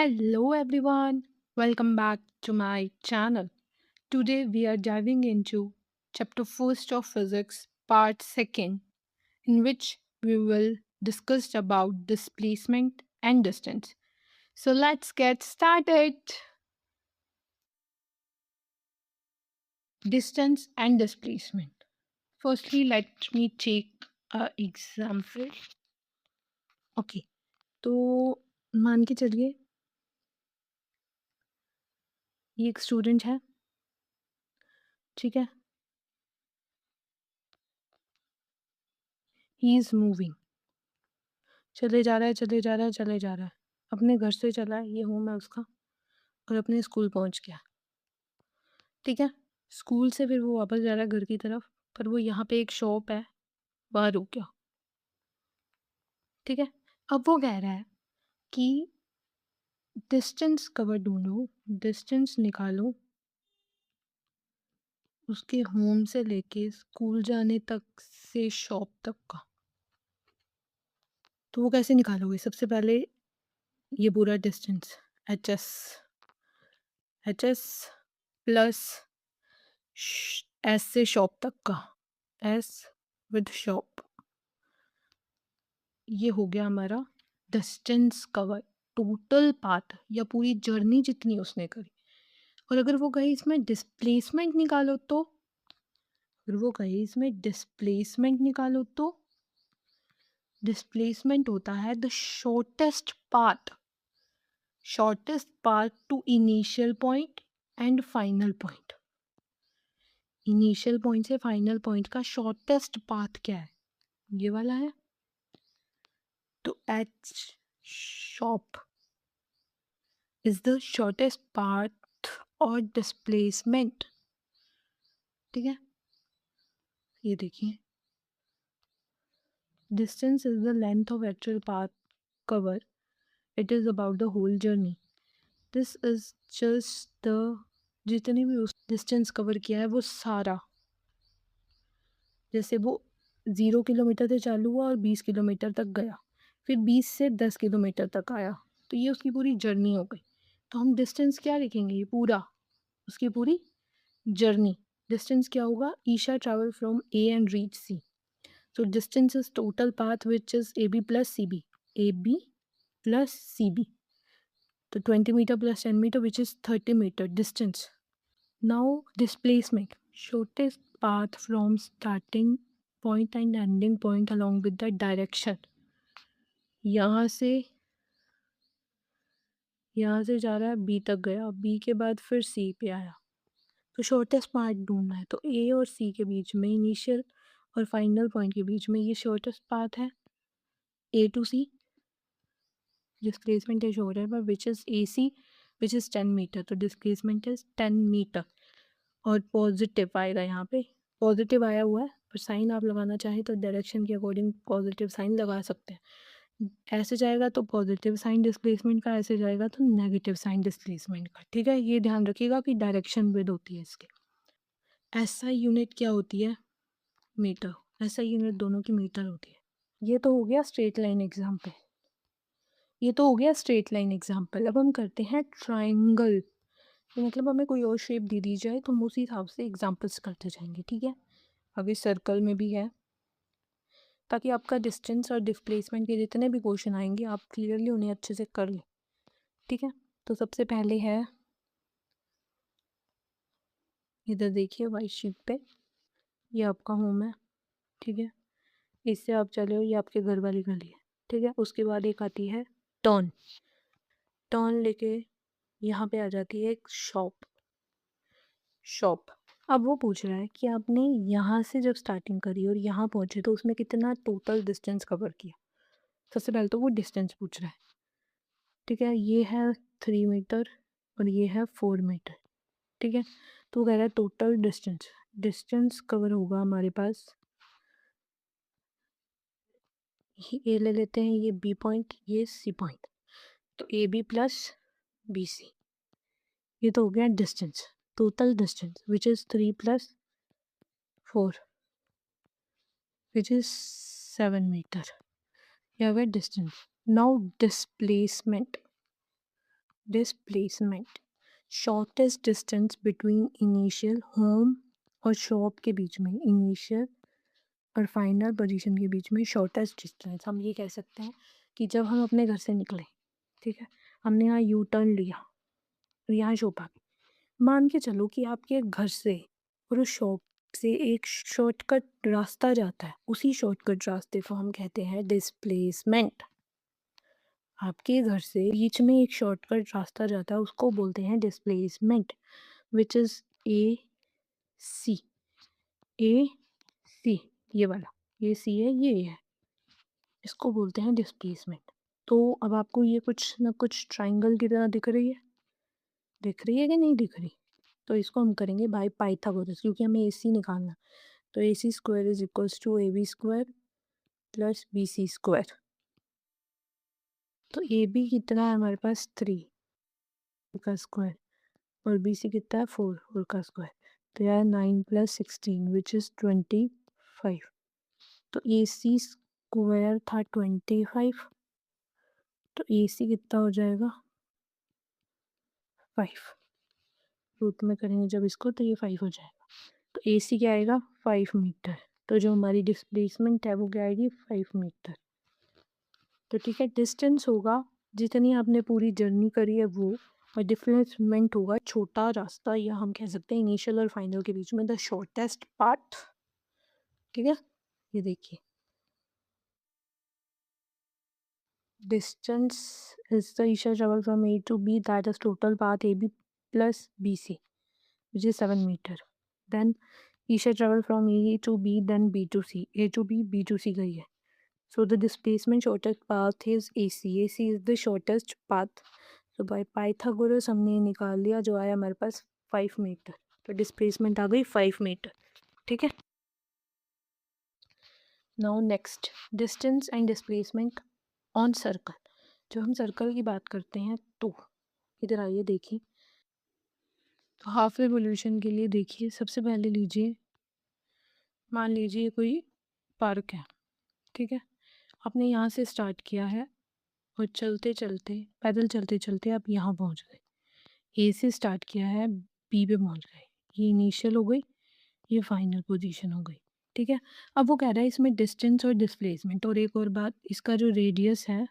Hello everyone, welcome back to my channel. Today we are diving into chapter 1st of physics, part 2nd, in which we will discuss about displacement and distance. So let's get started. Distance and displacement. Firstly, let me take an example. Okay, तो मान के चलिए ये एक student है, ठीक है, he is moving, चले जा रहा है, चले जा रहा है, चले जा रहा है, अपने घर से चला है, ये होम है उसका, और अपने स्कूल पहुंच गया, ठीक है। स्कूल से फिर वो वापस जा रहा है घर की तरफ, पर वो यहाँ पे एक शॉप है, वहाँ रुक गया, ठीक है। अब वो कह रहा है कि डिस्टेंस कवर ढूंढो, डिस्टेंस निकालो उसके होम से लेके स्कूल जाने तक से शॉप तक का। तो वो कैसे निकालोगे? सबसे पहले ये पूरा distance H S plus S से शॉप तक का, एस विद शॉप, ये हो गया हमारा डिस्टेंस कवर, टोटल पाथ या पूरी जर्नी जितनी उसने करी। और अगर वो कहे इसमें डिस्प्लेसमेंट निकालो तो, अगर वो कहे इसमें डिस्प्लेसमेंट निकालो तो डिस्प्लेसमेंट होता है the shortest path to initial point and final point. Initial point से फाइनल पॉइंट का शॉर्टेस्ट पाथ क्या है? ये वाला है। तो H shop is the shortest path or displacement, ठीक है। ये देखिए, distance is the length of actual path cover, it is about the whole journey. This is just the, जितनी भी उस डिस्टेंस कवर किया है वो सारा, जैसे वो 0 किलोमीटर से चालू हुआ और 20 किलोमीटर तक गया, फिर 20 से 10 किलोमीटर तक आया, तो ये उसकी पूरी जर्नी हो गई। तो हम डिस्टेंस क्या लिखेंगे? ये पूरा, उसकी पूरी जर्नी। डिस्टेंस क्या होगा? Isha travel from A and reach C, so distance is total path which is AB plus CB. AB plus CB. So 20 meter plus 10 meter which is 30 meter distance. Now displacement. Shortest path from starting point and ending point along with the direction. यहाँ से जा रहा है B तक गया, B के बाद फिर C पे आया, तो शॉर्टेस्ट पाथ ढूंढना है। तो A और C के बीच में, इनिशियल और फाइनल पॉइंट के बीच में, ये शॉर्टेस्ट पाथ है A to C। Displacement is short है पर which is AC which is 10 metre, तो डिस्प्लेसमेंट इज 10 मीटर। और पॉजिटिव आएगा, यहाँ पे पॉजिटिव आया हुआ है, पर साइन आप लगाना चाहें तो डायरेक्शन के अकॉर्डिंग पॉजिटिव साइन लगा सकते हैं। ऐसे जाएगा तो पॉजिटिव साइन डिस्प्लेसमेंट का, ऐसे जाएगा तो नेगेटिव साइन डिस्प्लेसमेंट का, ठीक है। ये ध्यान रखिएगा कि डायरेक्शन विद होती है इसके। SI यूनिट क्या होती है? मीटर। SI यूनिट दोनों की मीटर होती है। ये तो हो गया स्ट्रेट लाइन एग्जाम्पल, ये तो हो गया स्ट्रेट लाइन एग्जाम्पल। अब हम करते हैं ट्राइंगल। तो मतलब हमें कोई और शेप दे दी जाए तो हम उसी हिसाब से एग्जाम्पल्स करते जाएंगे, ठीक है। अभी सर्कल में भी है, ताकि आपका डिस्टेंस और डिस्प्लेसमेंट के जितने भी क्वेश्चन आएंगे आप क्लियरली उन्हें अच्छे से कर लें, ठीक है। तो सबसे पहले है, इधर देखिए वाइट शीट पे, ये आपका होम है, ठीक है। इससे आप चले हो, ये आपके घर वाली गली है, ठीक है। उसके बाद एक आती है टर्न, टर्न लेके यहाँ पे आ जाती है एक शॉप। अब वो पूछ रहा है कि आपने यहाँ से जब स्टार्टिंग करी और यहाँ पहुँचे तो उसमें कितना टोटल डिस्टेंस कवर किया। सबसे पहले तो वो डिस्टेंस पूछ रहा है, ठीक है। ये है 3 मीटर और ये है 4 मीटर, ठीक है। तो वो कह रहा है टोटल डिस्टेंस कवर होगा हमारे पास, ये ले लेते हैं, ये B पॉइंट, ये C पॉइंट, तो AB प्लस BC, ये तो हो गया distance, total distance which is 3 + 4 which is 7 metre, या वे distance. Now displacement, displacement, shortest distance between initial home और शॉप के बीच में, इनिशियल और फाइनल पोजीशन के बीच में शॉर्टेस्ट डिस्टेंस। हम ये कह सकते हैं कि जब हम अपने घर से निकले, ठीक है, हमने यहाँ यू टर्न लिया और यहाँ शॉप आ गई, मान के चलो कि आपके घर से और उस शॉप से एक शॉर्टकट रास्ता जाता है, उसी शॉर्टकट रास्ते को हम कहते हैं डिस्प्लेसमेंट। आपके घर से बीच में एक शॉर्टकट रास्ता जाता है, उसको बोलते हैं डिस्प्लेसमेंट, विच इज़ ए सी। ए सी, ये वाला, ये सी है, ये है, इसको बोलते हैं डिस्प्लेसमेंट। तो अब आपको ये कुछ ना कुछ ट्राइंगल की तरह दिख रही है, दिख रही है कि नहीं दिख रही? तो इसको हम करेंगे बाय पाइथागोरस, क्योंकि हमें ए सी निकालना। तो A C square is equals to A B square plus B C square. तो ए बी कितना है हमारे पास 3 का स्क्वायर, और बी सी कितना है 4 का स्क्वायर। तो यार 9 + 16 विच इज़ 25। तो ए सी स्क्वायर था 25, तो ए सी कितना हो जाएगा 5। रूट में करेंगे जब इसको तो ये 5 हो जाएगा। तो ए सी क्या आएगा 5 मीटर। तो जो हमारी डिस्प्लेसमेंट है वो क्या आएगी 5 मीटर। तो ठीक है, डिस्टेंस होगा जितनी आपने पूरी जर्नी करी है वो, और डिस्प्लेसमेंट होगा छोटा रास्ता, या हम कह सकते हैं इनिशियल और फाइनल के बीच में द शॉर्टेस्ट पार्ट। ठीक है, ये देखिए, distance is the initial travel from A to B, that is total path AB plus BC, which is 7 meter. Then initial travel from A to B, then B to C, A to B, B to C गई है। So the displacement shortest path is AC. AC is the shortest path. So by Pythagoras हमने निकाल लिया, जो आया हमारे पास 5 metre. तो displacement आ गई 5 मीटर। ठीक है, now next, distance and displacement on circle. जब हम सर्कल की बात करते हैं तो इधर आइए देखिए, तो हाफ रिवोल्यूशन के लिए देखिए, सबसे पहले लीजिए, मान लीजिए कोई पार्क है, ठीक है, आपने यहाँ से स्टार्ट किया है और चलते चलते, पैदल चलते चलते आप यहाँ पहुँच गए। ए से स्टार्ट किया है, बी पे पहुँच गए। ये इनिशियल हो गई, ये फाइनल पोजीशन हो गई। ठीक है, अब वो कह रहा है इसमें डिस्टेंस और डिस्प्लेसमेंट, और एक और बात, इसका जो रेडियस है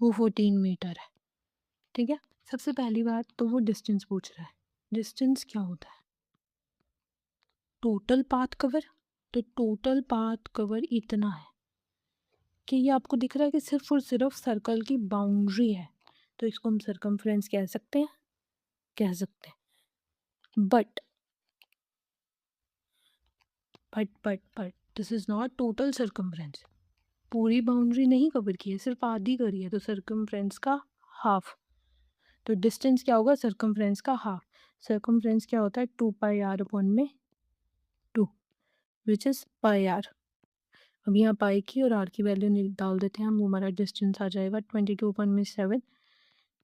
वो 14 मीटर है। ठीक है, सबसे पहली बात तो वो डिस्टेंस पूछ रहा है। डिस्टेंस क्या होता है? Total path cover. तो टोटल पाथ कवर इतना है कि ये आपको दिख रहा है कि सिर्फ और सिर्फ सर्कल की बाउंड्री है, तो इसको हम सर्कमफ्रेंस कह सकते हैं, कह सकते हैं। But but but but this is not total circumference. पूरी बाउंड्री नहीं कवर की है, सिर्फ आधी करी है, तो सर्कमफ्रेंस का हाफ। तो डिस्टेंस क्या होगा सर्कमफ्रेंस का हाफ। सर्कमफ्रेंस क्या होता है 2πr/2, विच इज़ πr। अब यहाँ पाई की और आर की वैल्यू डाल देते हैं हम, वो हमारा डिस्टेंस आ जाएगा 22.7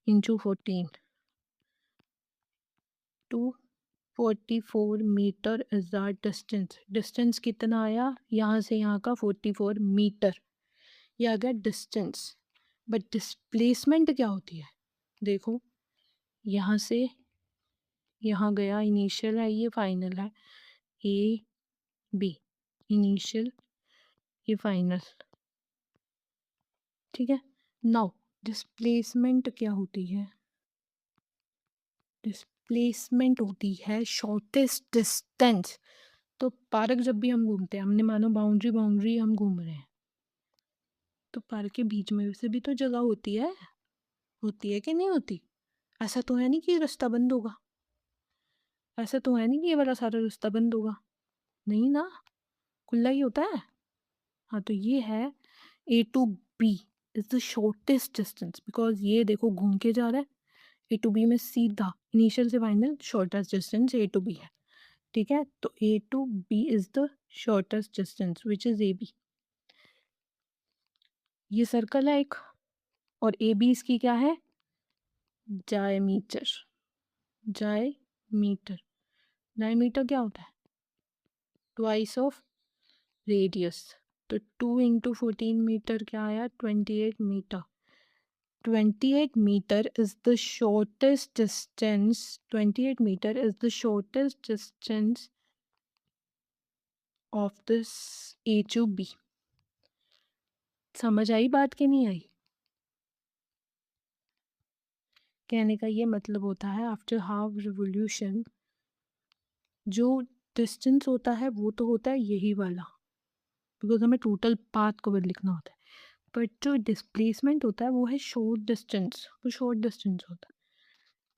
into 14, 244 metre is the distance. Distance कितना आया यहाँ से यहाँ का 44 मीटर, ये आ गया डिस्टेंस। बट डिस्प्लेसमेंट क्या होती है, देखो यहाँ से यहाँ गया, इनिशियल है, ये फाइनल है, ए बी, इनिशियल, ये फाइनल। ठीक है, नाउ डिस्प्लेसमेंट क्या होती है? डिस्प्लेसमेंट होती है शॉर्टेस्ट डिस्टेंस। तो पार्क जब भी हम घूमते हैं, हमने मानो बाउंड्री बाउंड्री हम घूम रहे हैं, तो पार्क के बीच में से भी तो जगह होती है कि नहीं होती? ऐसा तो है नहीं कि रास्ता बंद होगा, ऐसा तो है नहीं कि ये वाला सारा रास्ता बंद होगा, नहीं ना, खुला ही होता है। हाँ, तो ये है A to B is the shortest distance, because ये देखो घूम के जा रहा है, ए टू बी में सीधा इनिशियल से final shortest distance A to B है। ठीक है, तो A to B is the shortest distance which is A B. ये सर्कल है एक, और ए बी इसकी क्या है डायमीटर। डायमीटर, डायमीटर क्या होता है ट्वाइस ऑफ रेडियस। तो 2 × 14 मीटर क्या आया 28 metre. 28 meter is the shortest distance. 28 meter is the shortest distance of this A to B. समझ आई बात कि नहीं आई? कहने का ये मतलब होता है आफ्टर हाफ रिवोल्यूशन जो डिस्टेंस होता है वो तो होता है यही वाला, बिकॉज हमें टोटल पाथ कवर लिखना होता है, बट जो डिस्प्लेसमेंट होता है वो है शॉर्ट डिस्टेंस, वो शॉर्ट डिस्टेंस होता है।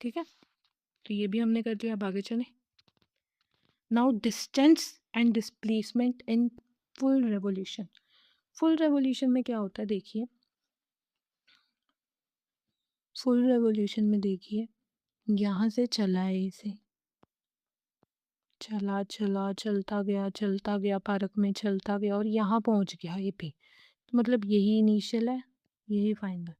ठीक है, तो ये भी हमने कर लिया। अब आगे चले। Now distance and displacement in full revolution. Full revolution में क्या होता है देखिए, फुल रेवोल्यूशन में देखिए यहाँ से चला है इसे, चला चला चलता गया पार्क में, चलता गया और यहाँ पहुँच गया ये पे, तो मतलब यही इनिशियल है, यही फाइनल।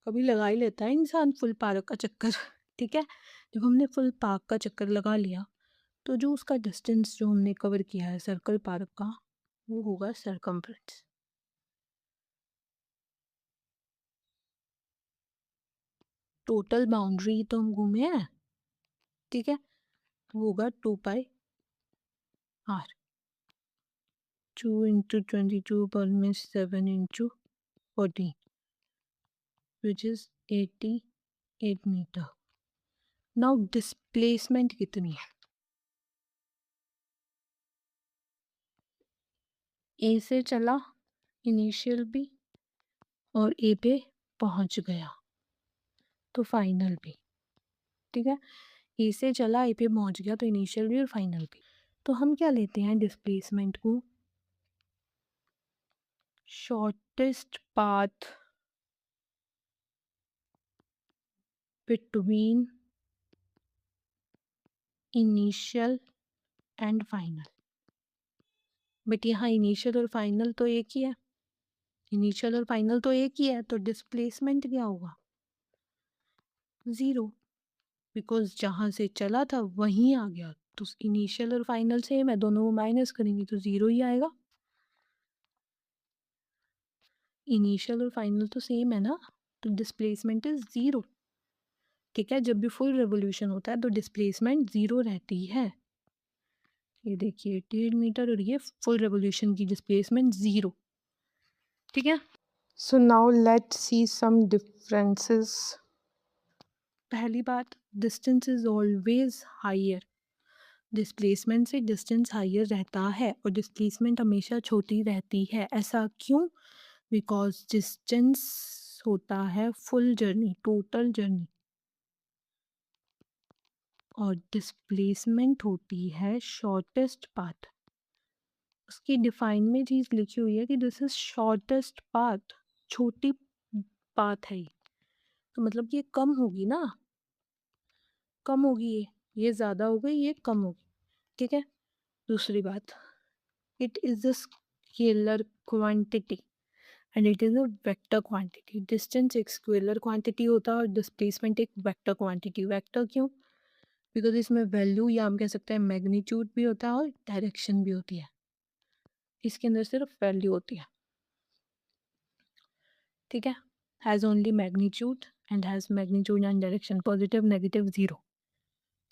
कभी लगा ही लेता है इंसान फुल पार्क का चक्कर। ठीक है, जब हमने फुल पार्क का चक्कर लगा लिया तो जो उसका डिस्टेंस जो हमने कवर किया है सर्कल पार्क का वो होगा सरकमफ्रेंस। टोटल बाउंड्री तो हम घूमे हैं, ठीक है, तो वो होगा 2 pi r. 2 × 22 = 7 × 14 which is 88 metre. Now displacement कितनी है? ए से चला इनिशियल भी और ए पे पहुंच गया तो फाइनल भी। ठीक है, ए से चला ए पे पहुंच गया तो इनिशियल भी और फाइनल भी। तो हम क्या लेते हैं डिस्प्लेसमेंट को, shortest path between initial and final. But यहाँ इनिशियल और फाइनल तो एक ही है, इनिशियल और फाइनल तो एक ही है, तो डिस्प्लेसमेंट क्या होगा? 0, बिकॉज जहाँ से चला था वहीं आ गया, तो इनिशियल और फाइनल सेम है, दोनों को माइनस करेंगे तो 0 ही आएगा। इनिशियल और फाइनल तो सेम है ना, तो डिस्प्लेसमेंट इज 0। ठीक है, जब भी फुल रेवोल्यूशन होता है तो डिस्प्लेसमेंट 0 रहती है। ये देखिए 88 मीटर और ये फुल रेवोल्यूशन की डिस्प्लेसमेंट 0। ठीक है, so now let's see some differences. पहली बात, distance is always higher. Displacement से डिस्टेंस हायर रहता है और डिस्प्लेसमेंट हमेशा छोटी रहती है। ऐसा क्यों? बिकॉज डिस्टेंस होता है फुल जर्नी, टोटल जर्नी, और डिस्प्लेसमेंट होती है शॉर्टेस्ट पाथ। उसकी डिफाइन में चीज़ लिखी हुई है कि दिस इज शॉर्टेस्ट पाथ, छोटी पाथ है ये, तो मतलब ये कम होगी ना, कम होगी, ये ज़्यादा हो गई, ये कम होगी। ठीक है, दूसरी बात, it is a scalar quantity and it is a vector quantity. Distance एक स्केलर क्वांटिटी होता है और डिस्प्लेसमेंट एक वेक्टर क्वांटिटी। वेक्टर क्यों? बिकॉज इसमें वैल्यू या हम कह सकते हैं मैग्नीट्यूड भी होता है और डायरेक्शन भी होती है, इसके अंदर सिर्फ वैल्यू होती है। ठीक है, has only magnitude and has magnitude and direction, positive negative zero.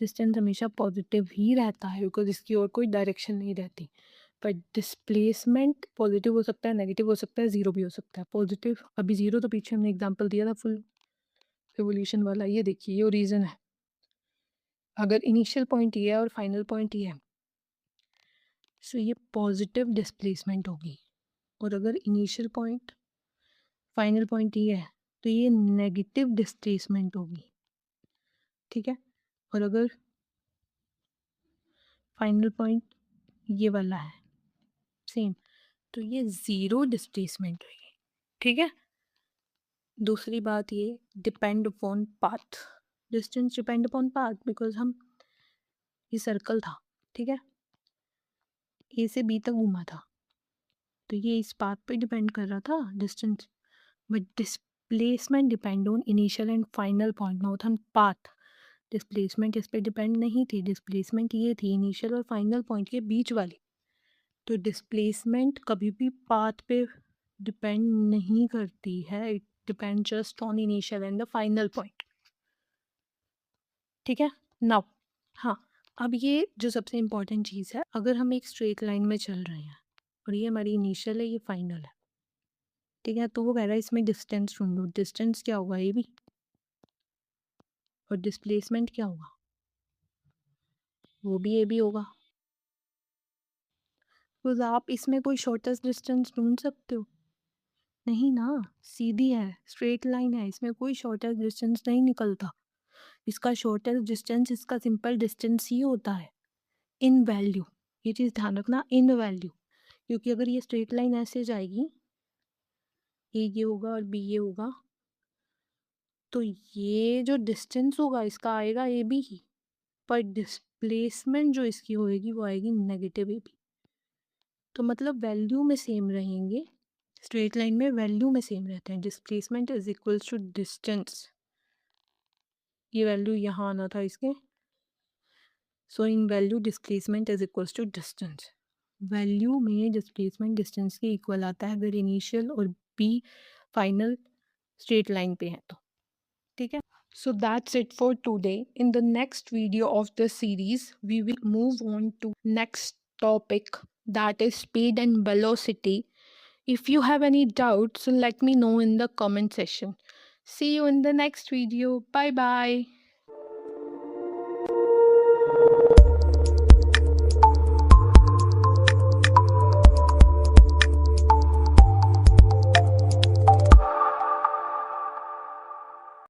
Distance हमेशा पॉजिटिव ही रहता है बिकॉज इसकी और कोई डायरेक्शन नहीं रहती, पर डिस्प्लेसमेंट पॉजिटिव हो सकता है, नेगेटिव हो सकता है, ज़ीरो भी हो सकता है। पॉजिटिव अभी ज़ीरो तो पीछे हमने एग्जांपल दिया था फुल रिवोल्यूशन वाला, ये देखिए ये रीज़न है। अगर इनिशियल पॉइंट ये है और फाइनल पॉइंट ये है सो ये पॉजिटिव डिस्प्लेसमेंट होगी, और अगर इनिशियल पॉइंट फाइनल पॉइंट ये है तो ये नेगेटिव डिस्प्लेसमेंट होगी। ठीक है, और अगर फाइनल पॉइंट ये वाला है सेम तो ये ज़ीरो डिस्प्लेसमेंट होगी। ठीक है, दूसरी बात ये depend upon path. Distance depend upon path because हम, ये सर्कल था, ठीक है, ए से बी तक घूमा था तो ये इस पाथ पे डिपेंड कर रहा था distance, but displacement depend on initial and final point, not on path. Displacement इस पे डिपेंड नहीं थी, डिस्प्लेसमेंट ये थी इनिशियल और फाइनल पॉइंट के बीच वाली। तो डिस्प्लेसमेंट कभी भी पाथ पे डिपेंड नहीं करती है, it depend just on initial and the final point. ठीक है, नाउ हाँ, अब ये जो सबसे इम्पॉर्टेंट चीज़ है, अगर हम एक स्ट्रेट लाइन में चल रहे हैं और ये हमारी इनिशियल है, ये फाइनल है, ठीक है, तो वो कह रहा है इसमें डिस्टेंस ढूंढो। डिस्टेंस क्या होगा, ये भी, और डिस्प्लेसमेंट क्या होगा, वो भी ये भी होगा। तो आप इसमें कोई शॉर्टेस्ट डिस्टेंस ढूंढ सकते हो? नहीं ना, सीधी है, स्ट्रेट लाइन है, इसमें कोई शॉर्टेस्ट डिस्टेंस नहीं निकलता। इसका शॉर्टेस्ट डिस्टेंस इसका सिंपल डिस्टेंस ही होता है इन वैल्यू। ये चीज़ ध्यान रखना, इन वैल्यू, क्योंकि अगर ये स्ट्रेट लाइन ऐसे जाएगी, ये होगा और बी ये होगा, तो ये जो डिस्टेंस होगा इसका आएगा ए बी ही, पर डिस्प्लेसमेंट जो इसकी होएगी वो आएगी नेगेटिव ए बी। तो मतलब वैल्यू में सेम रहेंगे, स्ट्रेट लाइन में वैल्यू में सेम रहते हैं। Displacement is equals to distance, ये वैल्यू यहाँ आना था इसके, so in value displacement is equals to distance. Value में डिस्प्लेसमेंट डिस्टेंस के इक्वल आता है अगर इनिशियल और बी फाइनल स्ट्रेट लाइन पे है तो, ठीक है। So that's it for today. In the next video of the series, we will move on to next topic, that is speed and velocity. If you have any doubts, let me know in the comment section. See you in the next video. Bye bye.